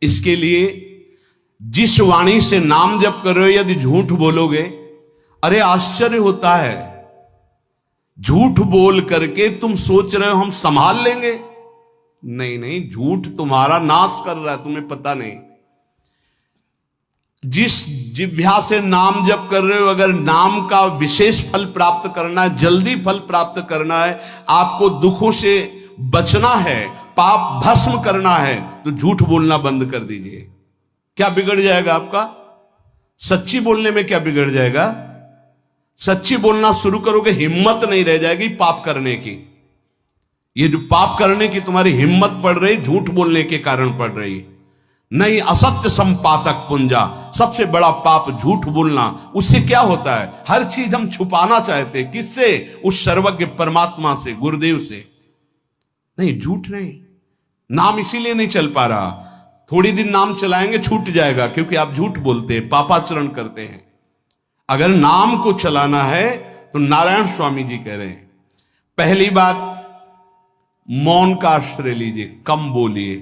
इसके लिए जिस वाणी से नाम जप कर रहे हो यदि झूठ बोलोगे, अरे आश्चर्य होता है, झूठ बोल करके तुम सोच रहे हो हम संभाल लेंगे। नहीं नहीं, झूठ तुम्हारा नाश कर रहा है, तुम्हें पता नहीं। जिस जिह्वा से नाम जप कर रहे हो, अगर नाम का विशेष फल प्राप्त करना है, जल्दी फल प्राप्त करना है, आपको दुखों से बचना है, पाप भस्म करना है, तो झूठ बोलना बंद कर दीजिए। क्या बिगड़ जाएगा आपका? सच्ची बोलने में क्या बिगड़ जाएगा? सच्ची बोलना शुरू करोगे, हिम्मत नहीं रह जाएगी पाप करने की। ये जो पाप करने की तुम्हारी हिम्मत पड़ रही, झूठ बोलने के कारण पड़ रही। नहीं, असत्य संपातक पुंजा, सबसे बड़ा पाप झूठ बोलना। उससे क्या होता है? हर चीज हम छुपाना चाहते, किससे? उस सर्वज्ञ परमात्मा से, गुरुदेव से। नहीं, झूठ नहीं। नाम इसीलिए नहीं चल पा रहा, थोड़ी दिन नाम चलाएंगे छूट जाएगा, क्योंकि आप झूठ बोलते हैं, पापाचरण करते हैं। अगर नाम को चलाना है तो नारायण स्वामी जी कह रहे हैं, पहली बात मौन का आश्रय लीजिए, कम बोलिए,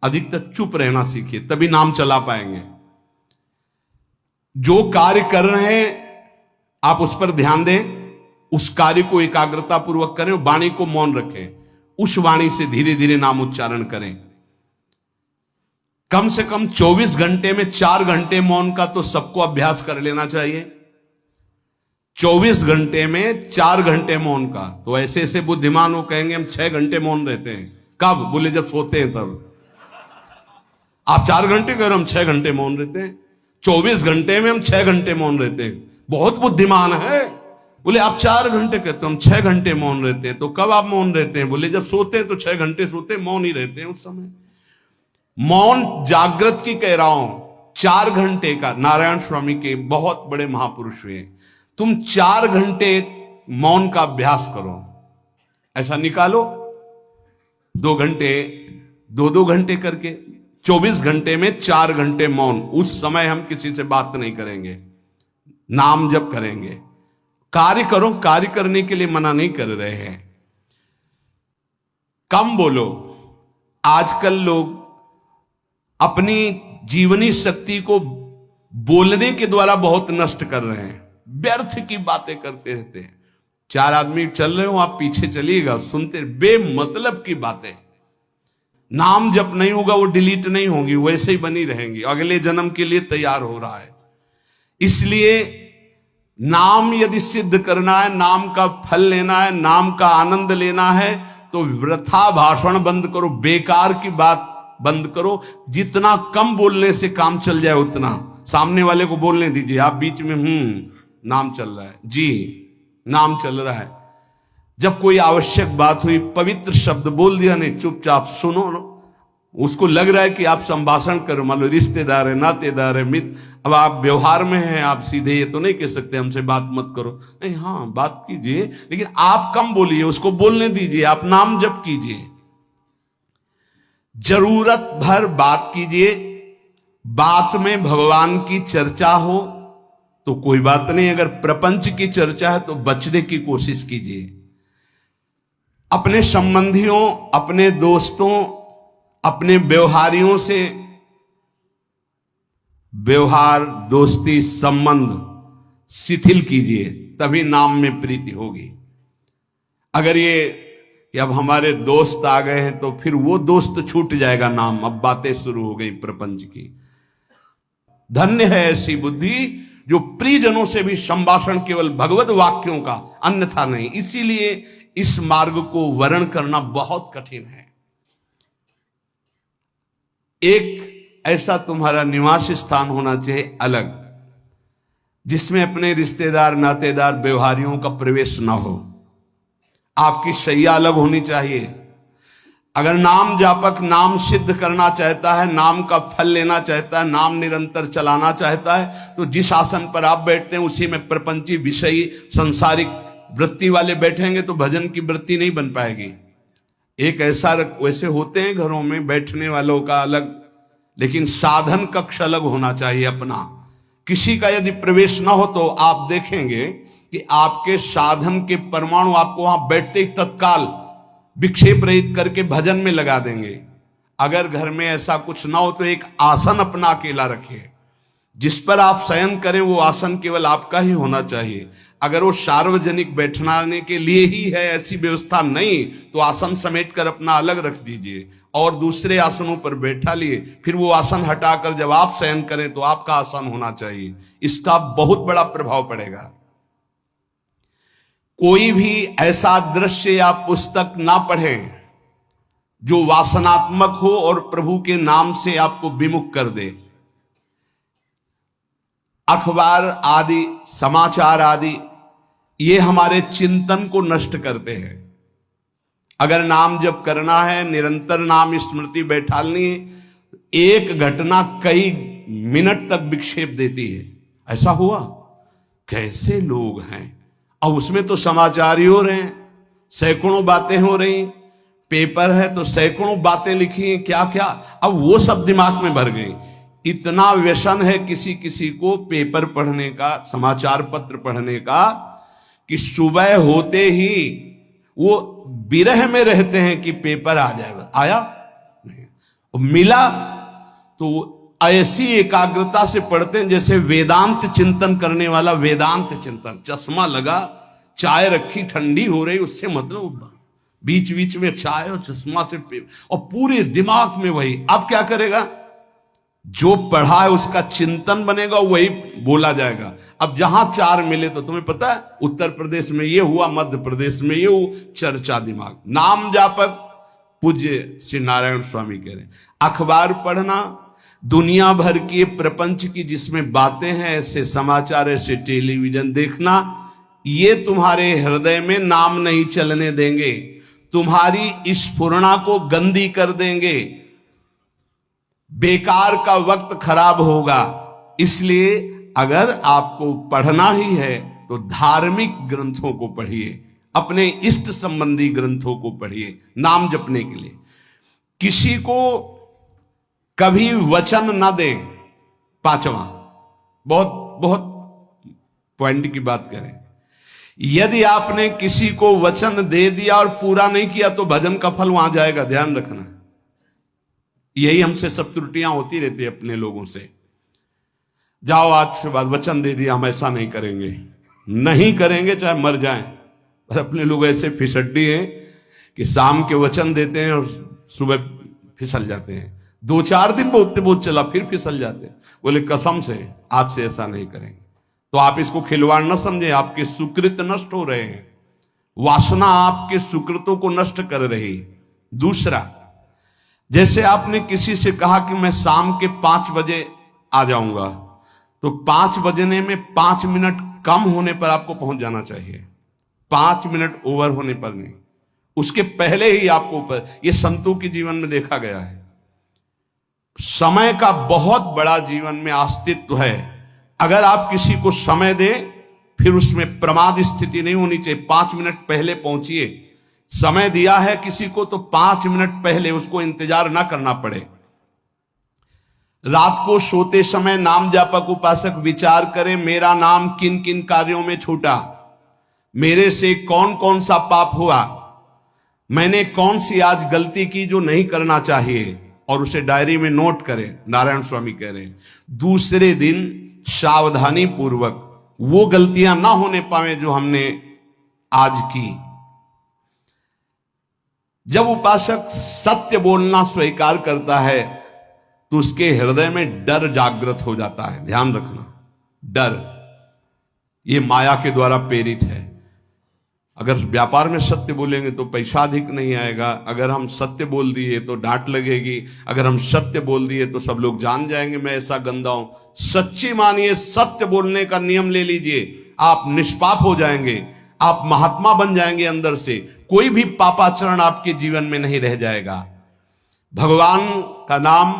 अधिकतर चुप रहना सीखिए, तभी नाम चला पाएंगे। जो कार्य कर रहे हैं आप उस पर ध्यान दें, उस कार्य को एकाग्रता पूर्वक करें, वाणी को मौन रखें, उस वाणी से धीरे धीरे नाम उच्चारण करें। कम से कम 24 घंटे में 4 घंटे मौन का तो सबको अभ्यास कर लेना चाहिए। 24 घंटे में 4 घंटे मौन का। तो ऐसे ऐसे बुद्धिमान हो कहेंगे हम 6 घंटे मौन रहते हैं। कब? बोले जब सोते हैं तब। आप 4 घंटे कह रहे हम 6 घंटे मौन रहते हैं। 24 घंटे में हम 6 घंटे मौन रहते हैं। बहुत बुद्धिमान है। बोले आप 4 घंटे कहते हो, हम 6 घंटे मौन रहते हैं। तो कब आप मौन रहते हैं? बोले जब सोते हैं तो 6 घंटे सोते हैं, मौन ही रहते हैं उस समय। मौन जागृत की कह रहा हूं, 4 घंटे का। नारायण स्वामी के बहुत बड़े महापुरुष हुए, तुम 4 घंटे मौन का अभ्यास करो। ऐसा निकालो 2 घंटे, 2 घंटे करके 24 घंटे में 4 घंटे मौन। उस समय हम किसी से बात नहीं करेंगे, नाम जप करेंगे। कार्य करो, कार्य करने के लिए मना नहीं कर रहे हैं। कम बोलो। आजकल लोग अपनी जीवनी शक्ति को बोलने के द्वारा बहुत नष्ट कर रहे हैं, व्यर्थ की बातें करते रहते हैं। 4 आदमी चल रहे हो, आप पीछे चलिएगा, सुनते, बेमतलब की बातें। नाम जप नहीं होगा, वो डिलीट नहीं होंगी, वैसे ही बनी रहेंगी, अगले जन्म के लिए तैयार हो रहा है। इसलिए नाम यदि सिद्ध करना है, नाम का फल लेना है, नाम का आनंद लेना है, तो वृथा भाषण बंद करो, बेकार की बात बंद करो। जितना कम बोलने से काम चल जाए उतना। सामने वाले को बोलने दीजिए, आप बीच में नाम चल रहा है जी, नाम चल रहा है। जब कोई आवश्यक बात हुई, पवित्र शब्द बोल दिया, नहीं चुपचाप सुनो। उसको लग रहा है कि आप संभाषण करो, मान लो रिश्तेदार है, नातेदार है, मित्र। अब आप व्यवहार में हैं, आप सीधे ये तो नहीं कह सकते हमसे बात मत करो, नहीं, हाँ बात कीजिए, लेकिन आप कम बोलिए, उसको बोलने दीजिए, आप नाम जप कीजिए, जरूरत भर बात कीजिए। बात में भगवान की चर्चा हो तो कोई बात नहीं, अगर प्रपंच की चर्चा है तो बचने की कोशिश कीजिए। अपने संबंधियों, अपने दोस्तों, अपने व्यवहारियों से व्यवहार, दोस्ती, संबंध शिथिल कीजिए, तभी नाम में प्रीति होगी। अगर ये कि अब हमारे दोस्त आ गए हैं तो फिर वो दोस्त छूट जाएगा नाम, अब बातें शुरू हो गई प्रपंच की। धन्य है ऐसी बुद्धि जो प्रियजनों से भी संभाषण केवल भगवत वाक्यों का, अन्यथा नहीं। इसीलिए इस मार्ग को वर्ण करना बहुत कठिन है। एक ऐसा तुम्हारा निवास स्थान होना चाहिए अलग, जिसमें अपने रिश्तेदार, नातेदार, व्यवहारियों का प्रवेश ना हो। आपकी शैया अलग होनी चाहिए। अगर नाम जापक नाम सिद्ध करना चाहता है, नाम का फल लेना चाहता है, नाम निरंतर चलाना चाहता है, तो जिस आसन पर आप बैठते हैं उसी में प्रपंची, विषयी, संसारिक वृत्ति वाले बैठेंगे तो भजन की वृत्ति नहीं बन पाएगी। एक ऐसा, वैसे होते हैं घरों में बैठने वालों का अलग, लेकिन साधन कक्ष अलग होना चाहिए अपना। किसी का यदि प्रवेश ना हो तो आप देखेंगे कि आपके साधन के परमाणु आपको वहां बैठते ही तत्काल विक्षेप रहित करके भजन में लगा देंगे। अगर घर में ऐसा कुछ ना हो तो एक आसन अपना अकेला रखिए, जिस पर आप शयन करें वो आसन केवल आपका ही होना चाहिए। अगर वो सार्वजनिक बैठने के लिए ही है, ऐसी व्यवस्था नहीं, तो आसन समेट कर अपना अलग रख दीजिए और दूसरे आसनों पर बैठा लिए, फिर वो आसन हटाकर जब आप शयन करें तो आपका आसन होना चाहिए। इसका बहुत बड़ा प्रभाव पड़ेगा। कोई भी ऐसा दृश्य या पुस्तक ना पढ़ें जो वासनात्मक हो और प्रभु के नाम से आपको विमुख कर दे। अखबार आदि, समाचार आदि, ये हमारे चिंतन को नष्ट करते हैं। अगर नाम जप करना है, निरंतर नाम स्मृति बैठालनी है, एक घटना कई मिनट तक विक्षेप देती है। ऐसा हुआ, कैसे लोग हैं, अब उसमें तो समाचार ही हो रहे हैं, सैकड़ों बातें हो रही, पेपर है तो सैकड़ों बातें लिखी हैं, क्या क्या, अब वो सब दिमाग में भर गई। इतना व्यसन है किसी किसी को पेपर पढ़ने का, समाचार पत्र पढ़ने का, कि सुबह होते ही वो विरह में रहते हैं कि पेपर आ जाएगा। आया नहीं, मिला तो ऐसी एकाग्रता से पढ़ते हैं जैसे वेदांत चिंतन करने वाला वेदांत चिंतन। चश्मा लगा, चाय रखी, ठंडी हो रही, उससे मतलब बीच बीच में चाय और चश्मा से और पूरे दिमाग में वही। अब क्या करेगा, जो पढ़ा है उसका चिंतन बनेगा, वही बोला जाएगा। अब जहां चार मिले तो तुम्हें पता है, उत्तर प्रदेश में ये हुआ, मध्य प्रदेश में ये हुआ, चर्चा दिमाग। नाम जापक पूज्य श्री नारायण स्वामी कह रहे हैं, अखबार पढ़ना, दुनिया भर की प्रपंच की जिसमें बातें हैं, ऐसे समाचार, ऐसे टेलीविजन देखना, ये तुम्हारे हृदय में नाम नहीं चलने देंगे, तुम्हारी स्फुरणा को गंदी कर देंगे, बेकार का वक्त खराब होगा। इसलिए अगर आपको पढ़ना ही है तो धार्मिक ग्रंथों को पढ़िए, अपने इष्ट संबंधी ग्रंथों को पढ़िए नाम जपने के लिए। किसी को कभी वचन न दें। पांचवा, बहुत बहुत पॉइंट की बात करें, यदि आपने किसी को वचन दे दिया और पूरा नहीं किया तो भजन का फल वहां जाएगा, ध्यान रखना। यही हमसे सब त्रुटियां होती रहती है अपने लोगों से। जाओ आज से बाद वचन दे दिया, हम ऐसा नहीं करेंगे, नहीं करेंगे चाहे मर जाएं। और अपने लोग ऐसे फिसड्डी हैं कि शाम के वचन देते हैं और सुबह फिसल जाते हैं, 2-4 दिन बोलते बहुत चला, फिर फिसल जाते हैं। बोले कसम से आज से ऐसा नहीं करेंगे। तो आप इसको खिलवाड़ न समझे, आपके सुकृत नष्ट हो रहे हैं, वासना आपके सुकृतों को नष्ट कर रही। दूसरा, जैसे आपने किसी से कहा कि मैं शाम के 5 बजे आ जाऊंगा, तो 5 बजने में 5 मिनट कम होने पर आपको पहुंच जाना चाहिए, 5 मिनट ओवर होने पर नहीं, उसके पहले ही आपको ऊपर। यह संतों के जीवन में देखा गया है। समय का बहुत बड़ा जीवन में अस्तित्व है। अगर आप किसी को समय दें, फिर उसमें प्रमाद स्थिति नहीं होनी चाहिए। 5 मिनट पहले पहुंचिए। समय दिया है किसी को तो 5 मिनट पहले उसको इंतजार ना करना पड़े। रात को सोते समय नाम जापक उपासक विचार करें, मेरा नाम किन किन कार्यों में छूटा, मेरे से कौन कौन सा पाप हुआ, मैंने कौन सी आज गलती की जो नहीं करना चाहिए, और उसे डायरी में नोट करें। नारायण स्वामी कह रहे हैं दूसरे दिन सावधानी पूर्वक वो गलतियां ना होने पावे जो हमने आज की। जब उपासक सत्य बोलना स्वीकार करता है तो उसके हृदय में डर जागृत हो जाता है। ध्यान रखना, डर ये माया के द्वारा प्रेरित है। अगर व्यापार में सत्य बोलेंगे तो पैसा अधिक नहीं आएगा, अगर हम सत्य बोल दिए तो डांट लगेगी, अगर हम सत्य बोल दिए तो सब लोग जान जाएंगे मैं ऐसा गंदा हूं। सच्ची मानिए, सत्य बोलने का नियम ले लीजिए, आप निष्पाप हो जाएंगे, आप महात्मा बन जाएंगे अंदर से। कोई भी पापाचरण आपके जीवन में नहीं रह जाएगा। भगवान का नाम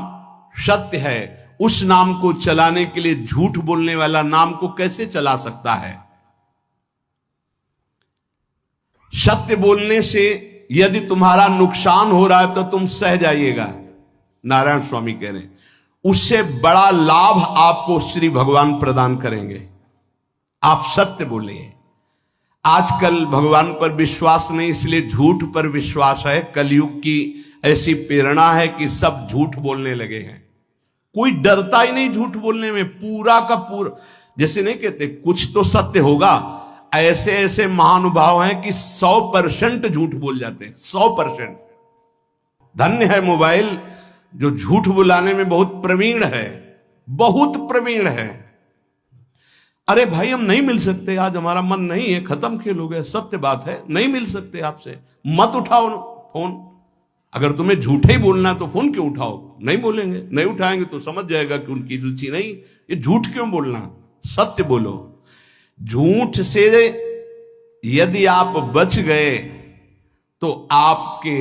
सत्य है, उस नाम को चलाने के लिए झूठ बोलने वाला नाम को कैसे चला सकता है। सत्य बोलने से यदि तुम्हारा नुकसान हो रहा है तो तुम सह जाइएगा। नारायण स्वामी कह रहे हैं उससे बड़ा लाभ आपको श्री भगवान प्रदान करेंगे। आप सत्य बोलिए। आजकल भगवान पर विश्वास नहीं, इसलिए झूठ पर विश्वास है। कलयुग की ऐसी प्रेरणा है कि सब झूठ बोलने लगे हैं। कोई डरता ही नहीं झूठ बोलने में, पूरा का पूरा। जैसे नहीं कहते कुछ तो सत्य होगा, ऐसे ऐसे महानुभाव हैं कि 100% झूठ बोल जाते हैं, 100%। धन्य है मोबाइल जो झूठ बुलाने में बहुत प्रवीण है, बहुत प्रवीण है। अरे भाई हम नहीं मिल सकते, आज हमारा मन नहीं है, खत्म खेल हो गया, सत्य बात है, नहीं मिल सकते आपसे, मत उठाओ फोन। अगर तुम्हें झूठे ही बोलना है तो फोन क्यों उठाओ? नहीं बोलेंगे, नहीं उठाएंगे तो समझ जाएगा कि उनकी रुचि नहीं। ये झूठ क्यों बोलना, सत्य बोलो। झूठ से यदि आप बच गए तो आपके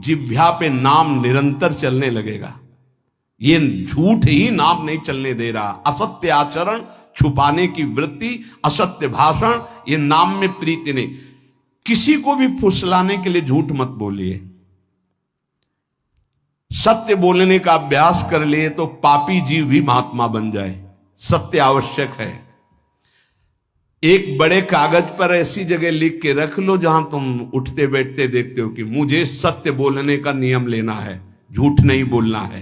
जिह्वा पे नाम निरंतर चलने लगेगा। ये झूठ ही नाम नहीं चलने दे रहा। असत्य आचरण, छुपाने की वृत्ति, असत्य भाषण, ये नाम में प्रीति नहीं। किसी को भी फुसलाने के लिए झूठ मत बोलिए। सत्य बोलने का अभ्यास कर लिए तो पापी जीव भी महात्मा बन जाए। सत्य आवश्यक है। एक बड़े कागज पर ऐसी जगह लिख के रख लो जहां तुम उठते बैठते देखते हो कि मुझे सत्य बोलने का नियम लेना है, झूठ नहीं बोलना है।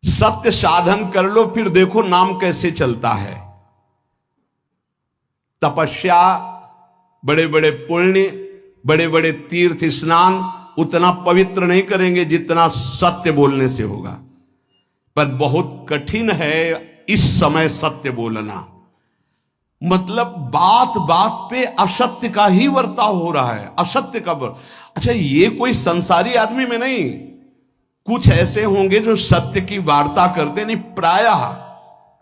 सत्य साधन कर लो, फिर देखो नाम कैसे चलता है। तपस्या, बड़े बड़े पुण्य, बड़े बड़े तीर्थ स्नान उतना पवित्र नहीं करेंगे जितना सत्य बोलने से होगा। पर बहुत कठिन है इस समय सत्य बोलना। मतलब बात बात पे असत्य का ही वर्ताव हो रहा है, असत्य का अच्छा, ये कोई संसारी आदमी में नहीं, कुछ ऐसे होंगे जो सत्य की वार्ता करते नहीं। प्रायः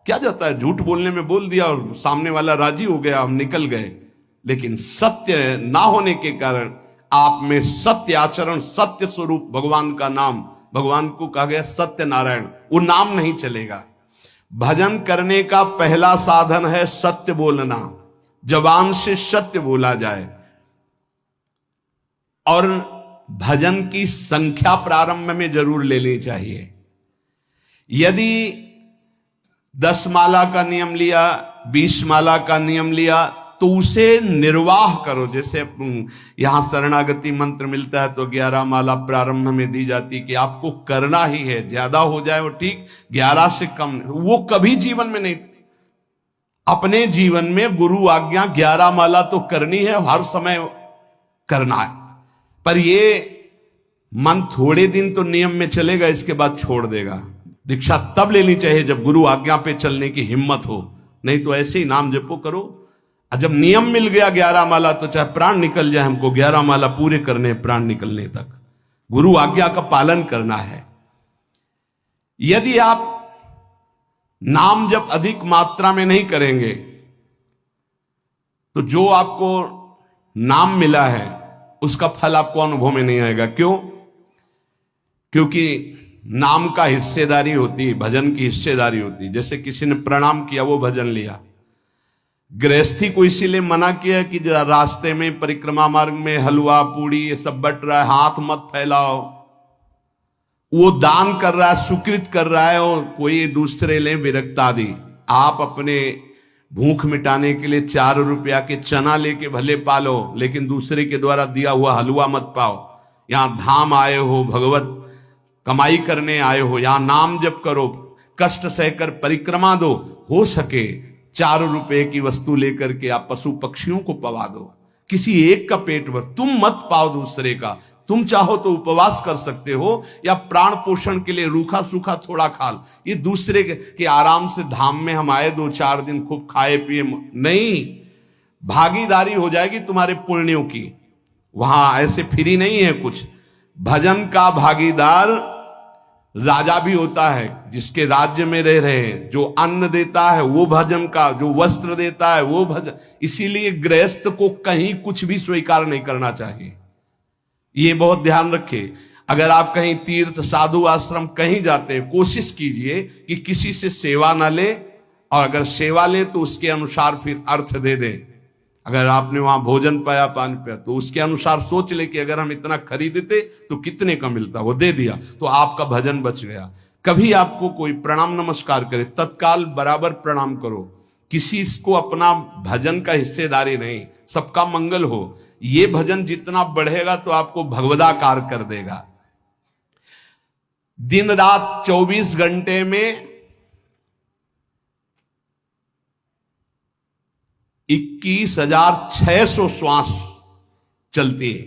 क्या जाता है, झूठ बोलने में बोल दिया और सामने वाला राजी हो गया, हम निकल गए। लेकिन सत्य ना होने के कारण आप में सत्य आचरण, सत्य स्वरूप भगवान का नाम, भगवान को कहा गया सत्य नारायण, वो नाम नहीं चलेगा। भजन करने का पहला साधन है सत्य बोलना। जबान से सत्य बोला जाए। और भजन की संख्या प्रारंभ में जरूर लेनी चाहिए। यदि 10 माला का नियम लिया, 20 माला का नियम लिया, तो उसे निर्वाह करो। जैसे यहां शरणागति मंत्र मिलता है तो 11 माला प्रारंभ में दी जाती कि आपको करना ही है, ज्यादा हो जाए वो ठीक, 11 से कम वो कभी जीवन में नहीं। अपने जीवन में गुरु आज्ञा 11 माला तो करनी है, हर समय करना है। पर ये मन थोड़े दिन तो नियम में चलेगा, इसके बाद छोड़ देगा। दीक्षा तब लेनी चाहिए जब गुरु आज्ञा पे चलने की हिम्मत हो, नहीं तो ऐसे ही नाम जपो करो। जब नियम मिल गया 11 माला तो चाहे प्राण निकल जाए, हमको 11 माला पूरे करने, प्राण निकलने तक गुरु आज्ञा का पालन करना है। यदि आप नाम जप अधिक मात्रा में नहीं करेंगे तो जो आपको नाम मिला है उसका फल आपको अनुभव में नहीं आएगा। क्यों? क्योंकि नाम का हिस्सेदारी होती है, भजन की हिस्सेदारी होती है। जैसे किसी ने प्रणाम किया, वो भजन लिया। गृहस्थी को इसीलिए मना किया कि रास्ते में परिक्रमा मार्ग में हलवा पूड़ी ये सब बट रहा है, हाथ मत फैलाओ। वो दान कर रहा है, सुकृत कर रहा है, और कोई दूसरे ले विरक्त आदि। आप अपने भूख मिटाने के लिए 4 रुपया के चना लेके भले पालो, लेकिन दूसरे के द्वारा दिया हुआ हलवा मत पाओ। यहां धाम आए हो, भगवत कमाई करने आए हो, यहां नाम जप करो, कष्ट सहकर परिक्रमा दो। हो सके 4 रुपए की वस्तु लेकर के आप पशु पक्षियों को पवा दो, किसी एक का पेट भर, तुम मत पाओ दूसरे का। तुम चाहो तो उपवास कर सकते हो, या प्राण पोषण के लिए रूखा सूखा थोड़ा खा लो। ये दूसरे के आराम से धाम में हम आए 2-4 दिन खूब खाए पिए नहीं, भागीदारी हो जाएगी तुम्हारे पुण्यों की। वहां ऐसे फ्री नहीं है कुछ। भजन का भागीदार राजा भी होता है, जिसके राज्य में रह रहे हैं। जो अन्न देता है वो भजन का, जो वस्त्र देता है वो भजन। इसीलिए गृहस्थ को कहीं कुछ भी स्वीकार नहीं करना चाहिए, ये बहुत ध्यान रखें। अगर आप कहीं तीर्थ साधु आश्रम कहीं जाते हैं, कोशिश कीजिए कि किसी से सेवा ना ले, और अगर सेवा ले तो उसके अनुसार फिर अर्थ दे दे। अगर आपने वहां भोजन पाया, पानी पाया, तो उसके अनुसार सोच ले कि अगर हम इतना खरीदते तो कितने का मिलता, वो दे दिया तो आपका भजन बच गया। कभी आपको कोई प्रणाम नमस्कार करे, तत्काल बराबर प्रणाम करो। किसी को अपना भजन का हिस्सेदारी नहीं, सबका मंगल हो। ये भजन जितना बढ़ेगा तो आपको भगवदाकार कर देगा। दिन रात 24 घंटे में 21,600 श्वास चलती है।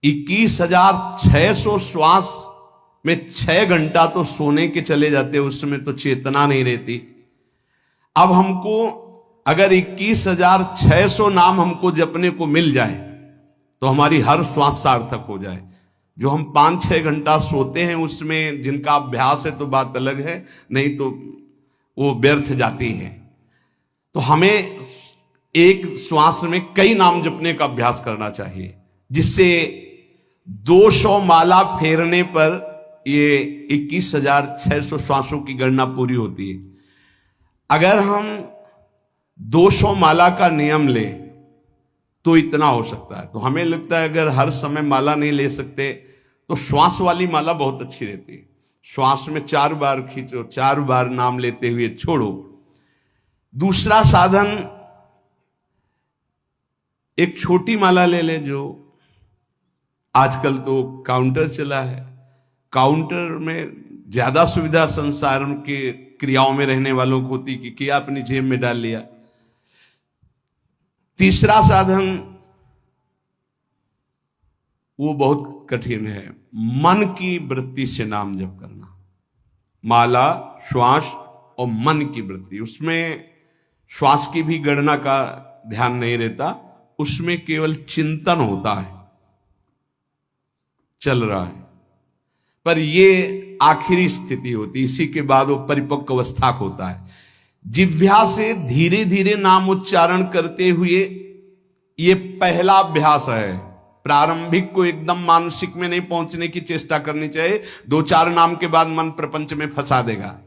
21,600 श्वास में 6 घंटा तो सोने के चले जाते, उसमें तो चेतना नहीं रहती। अब हमको अगर 21,600 नाम हमको जपने को मिल जाए तो हमारी हर श्वास सार्थक हो जाए। जो हम 5-6 घंटा सोते हैं उसमें जिनका अभ्यास है तो बात अलग है, नहीं तो वो व्यर्थ जाती है। तो हमें एक श्वास में कई नाम जपने का अभ्यास करना चाहिए, जिससे 200 माला फेरने पर ये 21,600 श्वासों की गणना पूरी होती है। अगर हम 200 माला का नियम ले तो इतना हो सकता है। तो हमें लगता है अगर हर समय माला नहीं ले सकते तो श्वास वाली माला बहुत अच्छी रहती है। श्वास में 4 बार खींचो, 4 बार नाम लेते हुए छोड़ो। दूसरा साधन, एक छोटी माला ले ले, जो आजकल तो काउंटर चला है। काउंटर में ज्यादा सुविधा संसार के क्रियाओं में रहने वालों को होती कि किया अपनी जेब में डाल लिया। तीसरा साधन वो बहुत कठिन है, मन की वृत्ति से नाम जप करना। माला, श्वास और मन की वृत्ति, उसमें श्वास की भी गणना का ध्यान नहीं रहता, उसमें केवल चिंतन होता है, चल रहा है। पर ये आखिरी स्थिति होती, इसी के बाद वो परिपक्व अवस्था को होता है। जिह्वा से धीरे धीरे नाम उच्चारण करते हुए ये पहला अभ्यास है। प्रारंभिक को एकदम मानसिक में नहीं पहुंचने की चेष्टा करनी चाहिए, 2-4 नाम के बाद मन प्रपंच में फंसा देगा।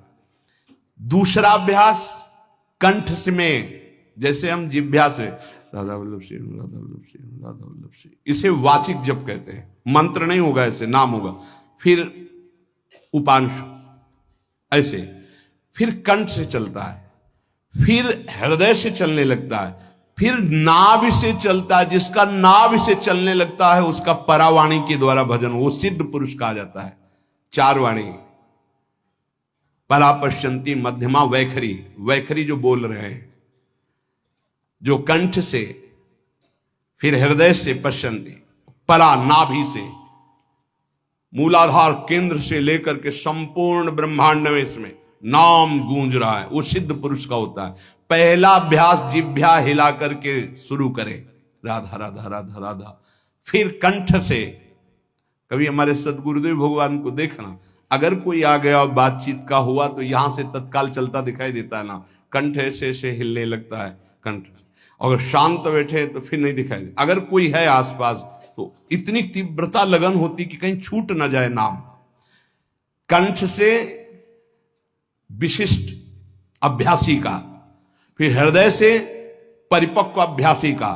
दूसरा अभ्यास कंठ से में, जैसे हम जिह्वा से राधा वल्लभ श्री राधा वल्लभ श्री राधा वल्लभ श्री, इसे वाचिक जप कहते हैं। मंत्र नहीं होगा, ऐसे नाम होगा। फिर उपांश ऐसे, फिर कंठ से चलता है, फिर हृदय से चलने लगता है, फिर नाभि से चलता है। जिसका नाभि से चलने लगता है उसका परावाणी के द्वारा भजन, वो सिद्ध पुरुष कहा जाता है। 4 वाणी, परा, पश्यंती, मध्यमा, वैखरी। वैखरी जो बोल रहे हैं, जो कंठ से, फिर हृदय से पश्यंती, परा नाभि से, मूलाधार केंद्र से लेकर के संपूर्ण ब्रह्मांड में इसमें नाम गूंज रहा है, वो सिद्ध पुरुष का होता है। पहला अभ्यास जिह्वा हिला करके शुरू करें, राधा राधा राधा राधा। फिर कंठ से, कभी हमारे सदगुरुदेव भगवान को देखना, अगर कोई आ गया और बातचीत का हुआ तो यहां से तत्काल चलता दिखाई देता है ना, कंठ ऐसे ऐसे हिलने लगता है कंठ। अगर शांत बैठे तो फिर नहीं दिखाई दे। अगर कोई है आसपास तो इतनी तीव्रता लगन होती कि कहीं छूट ना जाए नाम। कंठ से विशिष्ट अभ्यासी का, फिर हृदय से परिपक्व अभ्यासी का,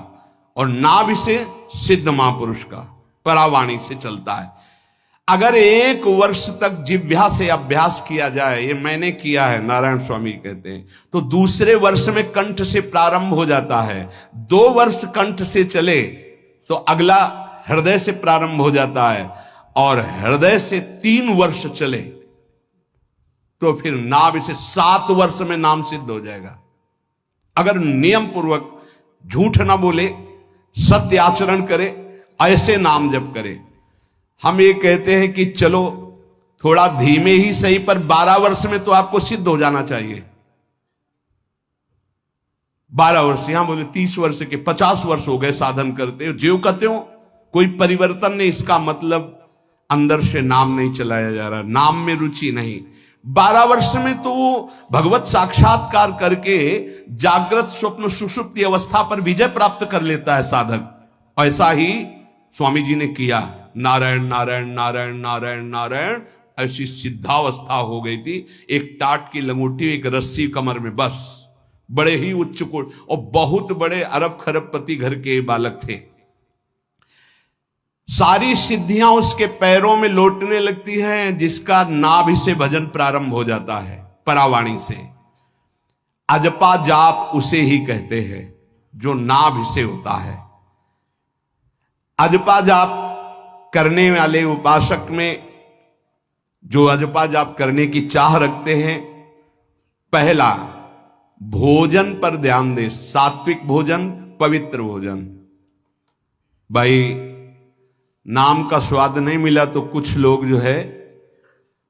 और नाभि से सिद्ध महापुरुष का, परावाणी से चलता है। अगर 1 वर्ष तक जिह्वा से अभ्यास किया जाए, ये मैंने किया है, नारायण स्वामी कहते हैं, तो दूसरे वर्ष में कंठ से प्रारंभ हो जाता है। 2 वर्ष कंठ से चले तो अगला हृदय से प्रारंभ हो जाता है, और हृदय से 3 वर्ष चले तो फिर नाभि से 7 वर्ष में नाम सिद्ध हो जाएगा। अगर नियम पूर्वक झूठ ना बोले, सत्य आचरण करे, ऐसे नाम जप करे। हम ये कहते हैं कि चलो थोड़ा धीमे ही सही, पर 12 वर्ष में तो आपको सिद्ध हो जाना चाहिए। 12 वर्ष, यहां बोले 30 वर्ष के 50 वर्ष हो गए साधन करते हो, ज्यों कहते हो कोई परिवर्तन नहीं। इसका मतलब अंदर से नाम नहीं चलाया जा रहा, नाम में रुचि नहीं। 12 वर्ष में तो भगवत साक्षात्कार करके जागृत स्वप्न सुषुप्ति अवस्था पर विजय प्राप्त कर लेता है साधक। ऐसा ही स्वामी जी ने किया। नारायण नारायण नारायण नारायण नारायण, ऐसी सिद्धावस्था हो गई थी। एक टाट की लंगोटी, एक रस्सी कमर में, बस। बड़े ही उच्च कोट, और बहुत बड़े अरब खरबपति घर के बालक थे। सारी सिद्धियां उसके पैरों में लौटने लगती हैं, जिसका नाभि से भजन प्रारंभ हो जाता है, परावाणी से। अजपा जाप उसे ही कहते हैं जो नाभि से होता है। अजपा जाप करने वाले उपासक में जो अजपा जाप करने की चाह रखते हैं, पहला भोजन पर ध्यान दे, सात्विक भोजन, पवित्र भोजन। भाई नाम का स्वाद नहीं मिला तो कुछ लोग जो है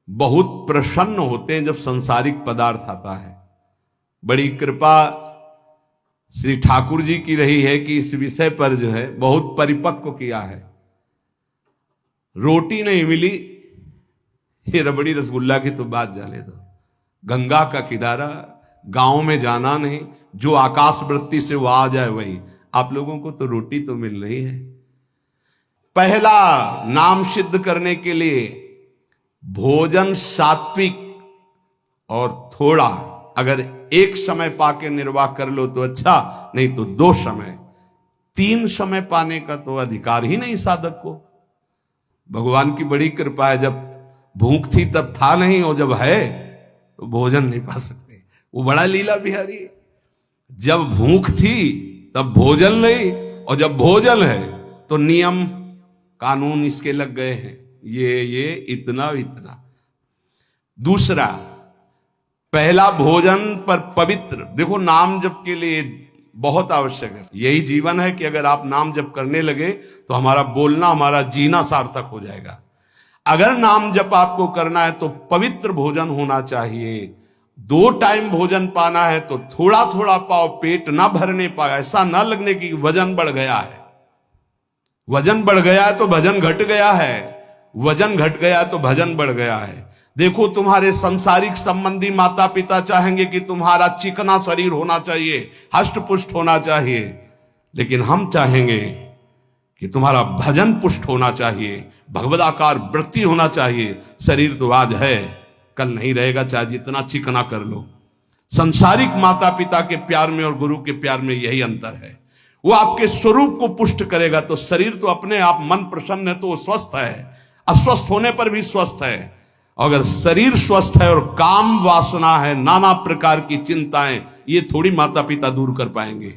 बहुत प्रसन्न होते हैं जब सांसारिक पदार्थ आता है। बड़ी कृपा श्री ठाकुर जी की रही है कि इस विषय पर जो है बहुत परिपक्व किया है। रोटी नहीं मिली, ये रबड़ी रसगुल्ला की तो बात जाने दो। गंगा का किनारा, गांव में जाना नहीं, जो आकाश वृत्ति से वो आ जाए वही। आप लोगों को तो रोटी तो मिल रही है। पहला नाम सिद्ध करने के लिए भोजन सात्विक और थोड़ा, अगर एक समय पाके निर्वाह कर लो तो अच्छा, नहीं तो 2 समय, 3 समय पाने का तो अधिकार ही नहीं साधक को। भगवान की बड़ी कृपा है, जब भूख थी तब था नहीं, और जब है तो भोजन नहीं पा सकते। वो बड़ा लीला बिहारी है। जब भूख थी तब भोजन नहीं, और जब भोजन है तो नियम कानून इसके लग गए हैं, ये इतना इतना। दूसरा, पहला भोजन पर पवित्र। देखो नाम जप के लिए बहुत आवश्यक है। यही जीवन है कि अगर आप नाम जप करने लगे तो हमारा बोलना, हमारा जीना सार्थक हो जाएगा। अगर नाम जप आपको करना है तो पवित्र भोजन होना चाहिए। 2 टाइम भोजन पाना है तो थोड़ा थोड़ा पाओ, पेट ना भरने पाए, ऐसा ना लगने की वजन बढ़ गया है। वजन बढ़ गया है तो भजन घट गया है, वजन घट गया तो भजन बढ़ गया है। देखो तुम्हारे संसारिक संबंधी माता पिता चाहेंगे कि तुम्हारा चिकना शरीर होना चाहिए, हष्ट पुष्ट होना चाहिए, लेकिन हम चाहेंगे कि तुम्हारा भजन पुष्ट होना चाहिए, भगवदाकार वृत्ति होना चाहिए। शरीर तो आज है, कल नहीं रहेगा, चाहे जितना चिकना कर लो। संसारिक माता पिता के प्यार में और गुरु के प्यार में यही अंतर है। वो आपके स्वरूप को पुष्ट करेगा तो शरीर तो अपने आप, मन प्रसन्न है तो वो स्वस्थ है, अस्वस्थ होने पर भी स्वस्थ है। अगर शरीर स्वस्थ है और काम वासना है, नाना प्रकार की चिंताएं, ये थोड़ी माता पिता दूर कर पाएंगे।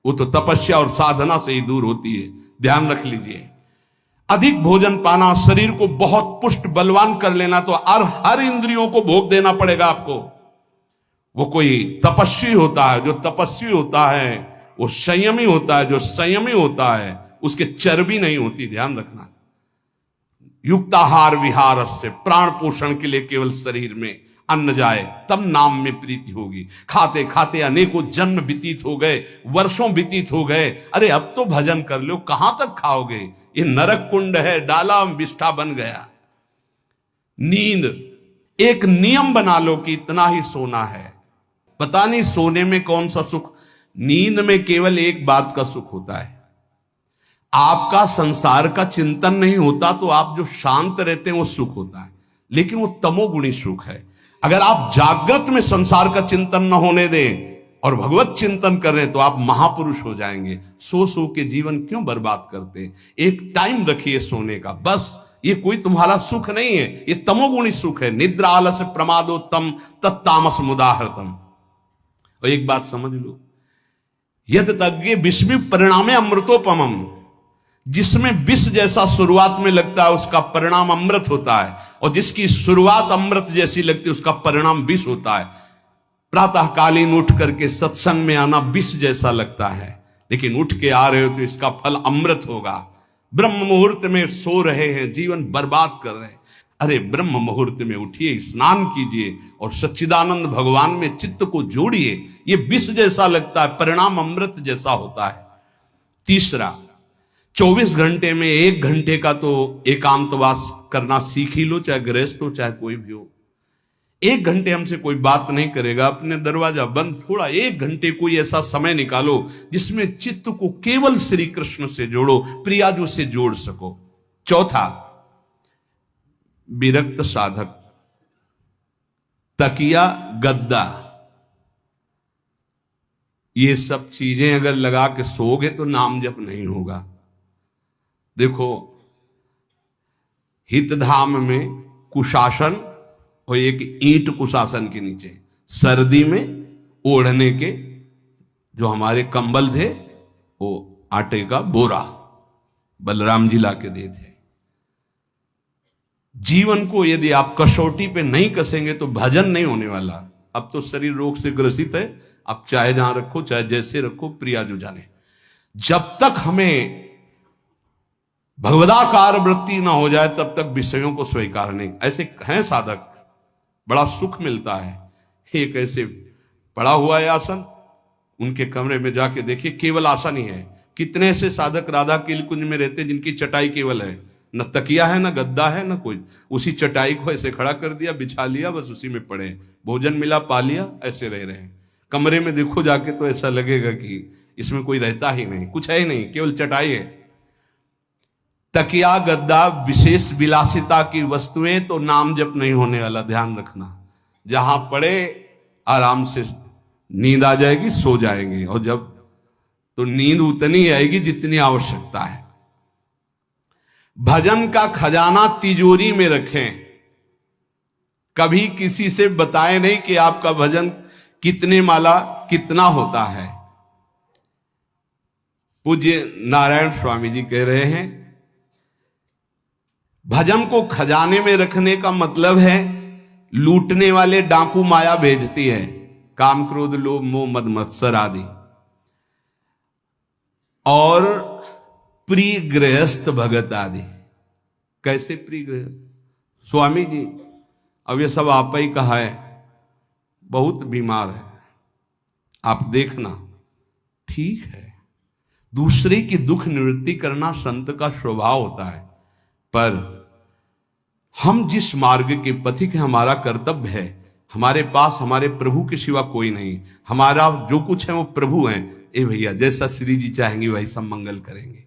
वो तो तपस्या और साधना से ही दूर होती है, ध्यान रख लीजिए। अधिक भोजन पाना, शरीर को बहुत पुष्ट बलवान कर लेना, तो हर इंद्रियों को भोग देना पड़ेगा आपको। वो कोई तपस्वी होता है, जो तपस्वी होता है वो संयमी होता है, जो संयमी होता है उसके चर्बी नहीं होती, ध्यान रखना। युक्ताहार विहार से, प्राण पोषण के लिए केवल शरीर में अन्न जाए तब नाम में प्रीति होगी। खाते खाते अनेकों जन्म व्यतीत हो गए, वर्षों व्यतीत हो गए, अरे अब तो भजन कर लो, कहां तक खाओगे? ये नरक कुंड है, डाला विष्ठा बन गया। नींद, एक नियम बना लो कि इतना ही सोना है। पता नहीं सोने में कौन सा सुख, नींद में केवल एक बात का सुख होता है, आपका संसार का चिंतन नहीं होता, तो आप जो शांत रहते हैं वो सुख होता है, लेकिन वो तमोगुणी सुख है। अगर आप जागृत में संसार का चिंतन न होने दें और भगवत चिंतन कर रहे हैं तो आप महापुरुष हो जाएंगे। सो सो के जीवन क्यों बर्बाद करते हैं? एक टाइम रखिए सोने का, बस। ये कोई तुम्हारा सुख नहीं है, ये तमोगुणी सुख है। निद्रा आलस्य प्रमादोत्तम तत्तामस मुदाहृतम। और एक बात समझ लो, यद तज्ञे विस्मि परिणामे अमृतोपमम। जिसमें विष जैसा शुरुआत में लगता है उसका परिणाम अमृत होता है, और जिसकी शुरुआत अमृत जैसी लगती है उसका परिणाम विष होता है। प्रातःकालीन उठ करके सत्संग में आना विष जैसा लगता है, लेकिन उठ के आ रहे हो तो इसका फल अमृत होगा। ब्रह्म मुहूर्त में सो रहे हैं, जीवन बर्बाद कर रहे हैं, अरे ब्रह्म मुहूर्त में उठिए, स्नान कीजिए और सच्चिदानंद भगवान में चित्त को जोड़िए। ये विष जैसा लगता है, परिणाम अमृत जैसा होता है। तीसरा, 24 घंटे में 1 घंटे का तो एकांतवास करना सीख ही लो, चाहे गृहस्थ हो चाहे कोई भी हो। 1 घंटे हमसे कोई बात नहीं करेगा, अपने दरवाजा बंद, थोड़ा 1 घंटे कोई ऐसा समय निकालो जिसमें चित्त को केवल श्री कृष्ण से जोड़ो, प्रियाजू से जोड़ सको। चौथा, विरक्त साधक, तकिया गद्दा, ये सब चीजें अगर लगा के सोओगे तो नाम जप नहीं होगा। देखो, हितधाम में कुशासन और एक ईंट कुशासन के नीचे, सर्दी में ओढ़ने के जो हमारे कंबल थे वो आटे का बोरा बलराम जी ला के दिए थे। जीवन को यदि आप कसौटी पे नहीं कसेंगे तो भजन नहीं होने वाला। अब तो शरीर रोग से ग्रसित है, आप चाहे जहां रखो चाहे जैसे रखो, प्रिया जो जाने। जब तक हमें भगवदाकार वृत्ति ना हो जाए तब तक विषयों को स्वीकार नहीं। ऐसे हैं साधक, बड़ा सुख मिलता है। एक ऐसे पड़ा हुआ है आसन, उनके कमरे में जाके देखिए, केवल आसन ही है। कितने ऐसे साधक राधा कीलकुंज में रहते जिनकी चटाई केवल है, न तकिया है, न गद्दा है, न कोई। उसी चटाई को ऐसे खड़ा कर दिया, बिछा लिया, बस उसी में पड़े, भोजन मिला पा लिया, ऐसे रह रहे हैं। कमरे में देखो जाके तो ऐसा लगेगा कि इसमें कोई रहता ही नहीं, कुछ है ही नहीं, केवल चटाई है। तकिया गद्दा विशेष विलासिता की वस्तुएं तो नाम जप नहीं होने वाला, ध्यान रखना। जहां पड़े आराम से नींद आ जाएगी, सो जाएंगे, और जब तो नींद उतनी आएगी जितनी आवश्यकता है। भजन का खजाना तिजोरी में रखें, कभी किसी से बताएं नहीं कि आपका भजन कितने माला कितना होता है। पूज्य नारायण स्वामी जी कह रहे हैं, भजन को खजाने में रखने का मतलब है लूटने वाले डाकू माया भेजती है, काम क्रोध लोभ मोह मद मत्सर आदि, और प्रिय गृहस्थ भगत आदि। कैसे प्रिय गृहस्थ? स्वामी जी अब ये सब आप ही कहा है, बहुत बीमार है, आप देखना। ठीक है, दूसरे की दुख निवृत्ति करना संत का स्वभाव होता है, पर हम जिस मार्ग के पथिक हैं, हमारा कर्तव्य है। हमारे पास हमारे प्रभु के सिवा कोई नहीं, हमारा जो कुछ है वो प्रभु हैं। ए भैया, जैसा श्री जी चाहेंगे वही सब मंगल करेंगे,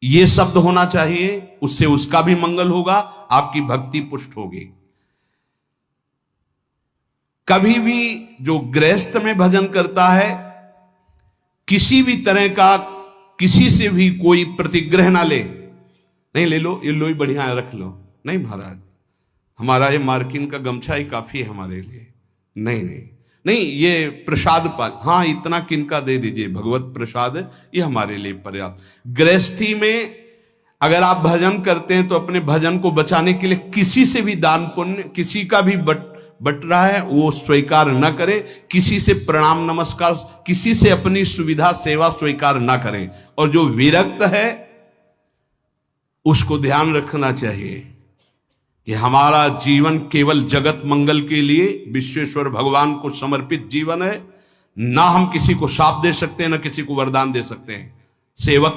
ये शब्द होना चाहिए, उससे उसका भी मंगल होगा, आपकी भक्ति पुष्ट होगी। कभी भी जो गृहस्थ में भजन करता है, किसी भी तरह का किसी से भी कोई प्रतिग्रह ना ले। नहीं ले लो, ये लो ही बढ़िया है, रख लो। नहीं महाराज, हमारा ये मार्किन का गमछा ही काफी है हमारे लिए। नहीं नहीं नहीं, ये प्रसाद पाल, हाँ इतना किनका दे दीजिए, भगवत प्रसाद है, ये हमारे लिए पर्याप्त। गृहस्थी में अगर आप भजन करते हैं तो अपने भजन को बचाने के लिए किसी से भी दान पुण्य, किसी का भी बट रहा है वो स्वीकार न करें, किसी से प्रणाम नमस्कार, किसी से अपनी सुविधा सेवा स्वीकार ना करें। और जो विरक्त है उसको ध्यान रखना चाहिए कि हमारा जीवन केवल जगत मंगल के लिए विश्वेश्वर भगवान को समर्पित जीवन है। ना हम किसी को शाप दे सकते हैं, ना किसी को वरदान दे सकते हैं। सेवक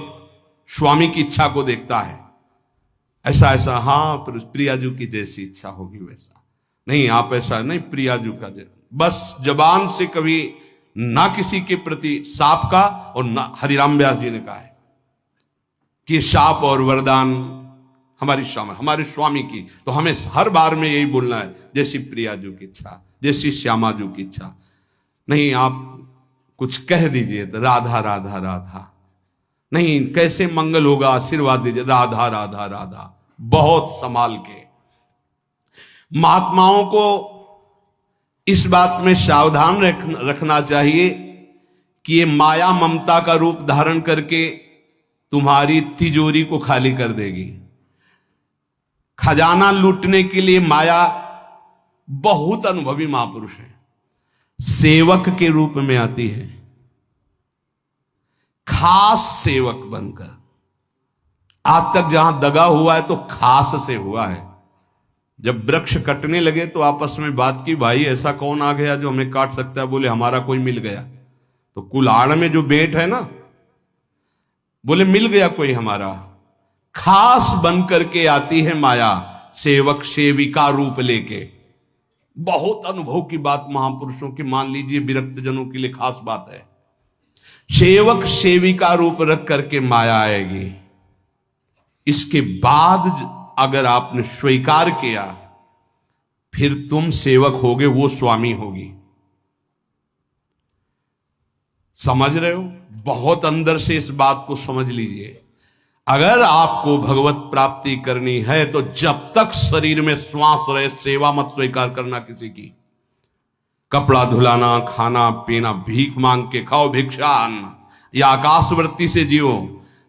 स्वामी की इच्छा को देखता है, ऐसा ऐसा, हाँ प्रियाजू की जैसी इच्छा होगी वैसा। नहीं, आप ऐसा नहीं, प्रियाजू का बस जबान से कभी ना किसी के प्रति शाप का, और ना हरिराम व्यास जी ने कहा है कि शाप और वरदान हमारे स्वामी की, तो हमें हर बार में यही बोलना है, जैसी प्रियाजू की इच्छा, जैसी श्यामाजू की इच्छा। नहीं, आप कुछ कह दीजिए तो राधा राधा राधा, नहीं कैसे मंगल होगा, आशीर्वाद दीजिए राधा राधा राधा, बहुत संभाल के। महात्माओं को इस बात में सावधान रखना चाहिए कि ये माया ममता का रूप धारण करके तुम्हारी तिजोरी को खाली कर देगी। खजाना लूटने के लिए माया बहुत अनुभवी महापुरुष है, सेवक के रूप में आती है, खास सेवक बनकर। आज तक जहां दगा हुआ है तो खास से हुआ है। जब वृक्ष कटने लगे तो आपस में बात की, भाई ऐसा कौन आ गया जो हमें काट सकता है? बोले हमारा कोई मिल गया। तो कुल्हाड़ में जो बेंट है ना, बोले मिल गया कोई हमारा। खास बन करके आती है माया, सेवक सेविका रूप लेके। बहुत अनुभव की बात महापुरुषों की, मान लीजिए विरक्त जनों के लिए खास बात है। सेवक सेविका रूप रख करके माया आएगी। इसके बाद अगर आपने स्वीकार किया, फिर तुम सेवक होगे, वो स्वामी होगी। समझ रहे हो? बहुत अंदर से इस बात को समझ लीजिए। अगर आपको भगवत प्राप्ति करनी है तो जब तक शरीर में श्वास रहे, सेवा मत स्वीकार करना किसी की। कपड़ा धुलाना, खाना पीना, भीख मांग के खाओ, भिक्षा अन्न। या आकाशवृत्ति से जियो,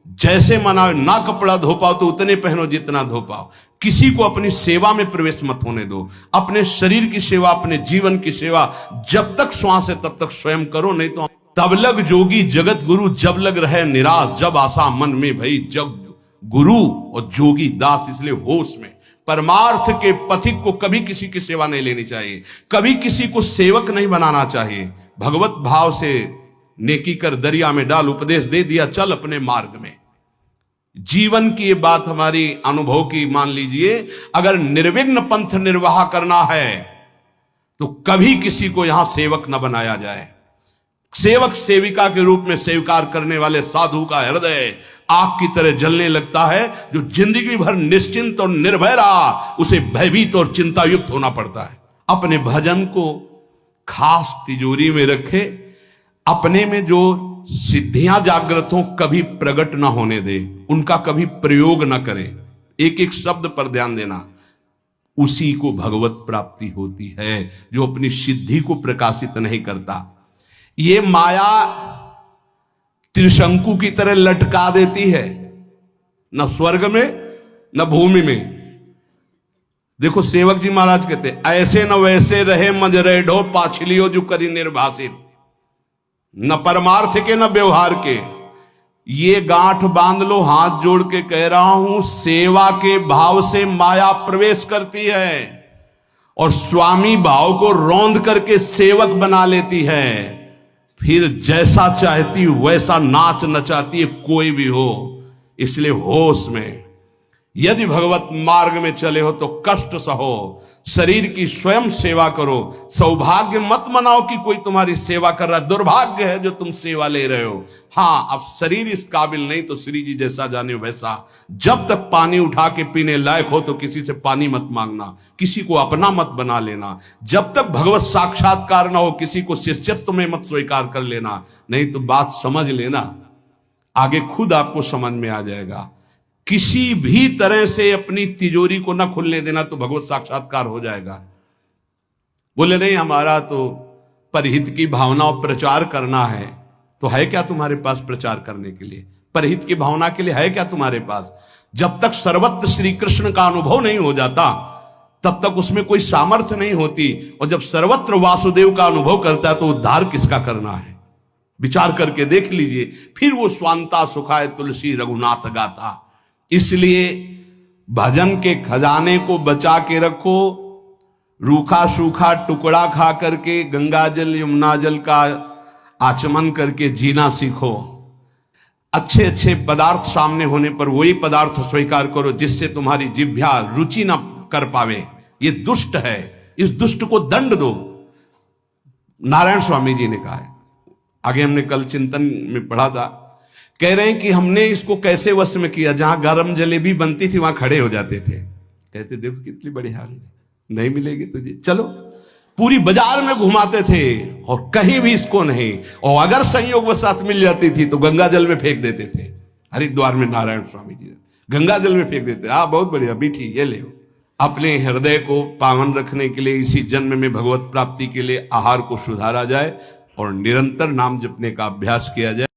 जैसे मनाओ, ना कपड़ा धो पाओ तो उतने पहनो जितना धो पाओ। किसी को अपनी सेवा में प्रवेश मत होने दो। अपने शरीर की सेवा, अपने जीवन की सेवा जब तक श्वास है तब तक स्वयं करो, नहीं तो तब लग जोगी जगत गुरु, जब लग रहे निराश, जब आशा मन में भई, जब गुरु और जोगी दास। इसलिए होश में परमार्थ के पथिक को कभी किसी की सेवा नहीं लेनी चाहिए, कभी किसी को सेवक नहीं बनाना चाहिए। भगवत भाव से नेकी कर दरिया में डाल, उपदेश दे दिया, चल अपने मार्ग में। जीवन की ये बात हमारी अनुभव की मान लीजिए। अगर निर्विघ्न पंथ निर्वाह करना है तो कभी किसी को यहां सेवक न बनाया जाए। सेवक सेविका के रूप में स्वीकार करने वाले साधु का हृदय आग की तरह जलने लगता है। जो जिंदगी भर निश्चिंत और निर्भय रहा, उसे भयभीत और चिंता युक्त होना पड़ता है। अपने भजन को खास तिजोरी में रखे, अपने में जो सिद्धियां जागृत हो कभी प्रकट ना होने दे, उनका कभी प्रयोग ना करे। एक एक शब्द पर ध्यान देना, उसी को भगवत प्राप्ति होती है जो अपनी सिद्धि को प्रकाशित नहीं करता। ये माया त्रिशंकु की तरह लटका देती है, न स्वर्ग में न भूमि में। देखो सेवक जी महाराज कहते, ऐसे न वैसे रहे मज रेढ़ो, पाछलियो जो करी निर्भाषित, न परमार्थ के न व्यवहार के। ये गांठ बांध लो, हाथ जोड़ के कह रहा हूं, सेवा के भाव से माया प्रवेश करती है और स्वामी भाव को रौंद करके सेवक बना लेती है। फिर जैसा चाहती वैसा नाच नचाती है, कोई भी हो। इसलिए होश में, यदि भगवत मार्ग में चले हो तो कष्ट सहो, शरीर की स्वयं सेवा करो। सौभाग्य मत मनाओ कि कोई तुम्हारी सेवा कर रहा है, दुर्भाग्य है जो तुम सेवा ले रहे हो। हाँ, अब शरीर इस काबिल नहीं तो श्री जी जैसा जाने वैसा। जब तक पानी उठा के पीने लायक हो तो किसी से पानी मत मांगना, किसी को अपना मत बना लेना। जब तक भगवत साक्षात्कार ना हो किसी को शिष्यत्व में मत स्वीकार कर लेना, नहीं तो बात समझ लेना, आगे खुद आपको समझ में आ जाएगा। किसी भी तरह से अपनी तिजोरी को ना खुलने देना तो भगवत साक्षात्कार हो जाएगा। बोले नहीं हमारा तो परहित की भावना और प्रचार करना है, तो है क्या तुम्हारे पास प्रचार करने के लिए? परहित की भावना के लिए है क्या तुम्हारे पास? जब तक सर्वत्र श्री कृष्ण का अनुभव नहीं हो जाता तब तक उसमें कोई सामर्थ्य नहीं होती। और जब सर्वत्र वासुदेव का अनुभव करता है तो उद्धार किसका करना है? विचार करके देख लीजिए। फिर वो स्वांता सुखाए तुलसी रघुनाथ गाथा। इसलिए भजन के खजाने को बचा के रखो। रूखा सूखा टुकड़ा खा करके गंगा जल यमुना जल का आचमन करके जीना सीखो। अच्छे अच्छे पदार्थ सामने होने पर वही पदार्थ स्वीकार करो जिससे तुम्हारी जिह्वा रुचि ना कर पावे। ये दुष्ट है, इस दुष्ट को दंड दो। नारायण स्वामी जी ने कहा है, आगे हमने कल चिंतन में पढ़ा था, कह रहे हैं कि हमने इसको कैसे वश में किया। जहां गरम जलेबी बनती थी वहां खड़े हो जाते थे, कहते देखो कितनी बड़ी हाल है, नहीं मिलेगी तुझे, चलो। पूरी बाजार में घुमाते थे और कहीं भी इसको नहीं। और अगर संयोग वसात मिल जाती थी तो गंगा जल में फेंक देते थे। हरिद्वार में नारायण स्वामी जी गंगा जल में फेंक देते। हाँ बहुत बढ़िया बीठी, ये ले। अपने हृदय को पावन रखने के लिए इसी जन्म में भगवत प्राप्ति के लिए आहार को सुधारा जाए और निरंतर नाम जपने का अभ्यास किया जाए।